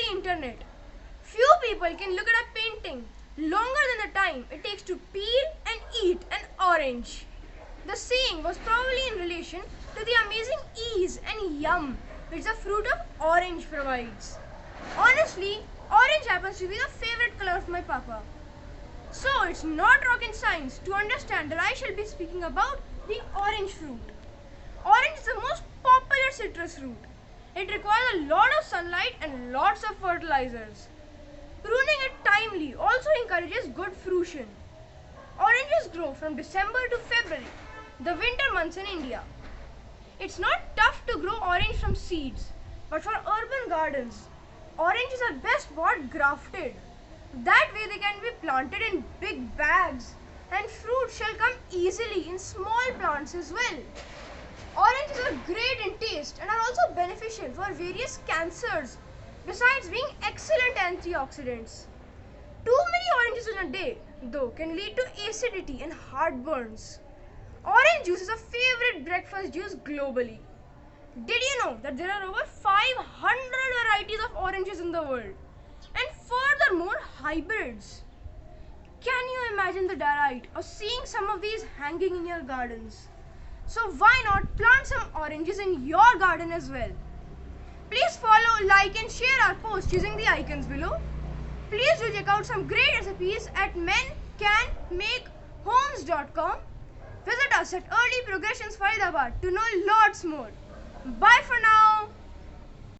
the internet. Few people can look at a painting longer than the time it takes to peel and eat an orange. The saying was probably in relation to the amazing ease and yum which the fruit of orange provides. Honestly, orange happens to be the favorite color of my papa. So it's not rocket science to understand that I shall be speaking about the orange fruit. Orange is the most popular citrus fruit. It requires a lot of sunlight and lots of fertilizers. Pruning it timely also encourages good fruition. Oranges grow from December to February, the winter months in India. It's not tough to grow orange from seeds, but for urban gardens, oranges are best bought grafted. That way they can be planted in big bags and fruit shall come easily in small plants as well. Oranges are great in taste and are also beneficial for various cancers besides being excellent antioxidants. Too many oranges in a day, though, can lead to acidity and heartburns. Orange juice is a favorite breakfast juice globally. Did you know that there are over 500 varieties of oranges in the world? And furthermore, hybrids. Can you imagine the delight of seeing some of these hanging in your gardens? So why not plant some oranges in your garden as well? Please follow, like and share our post using the icons below. Please do check out some great recipes at mencanmakehomes.com. Visit us at Early Progressions Faridabad to know lots more. Bye for now.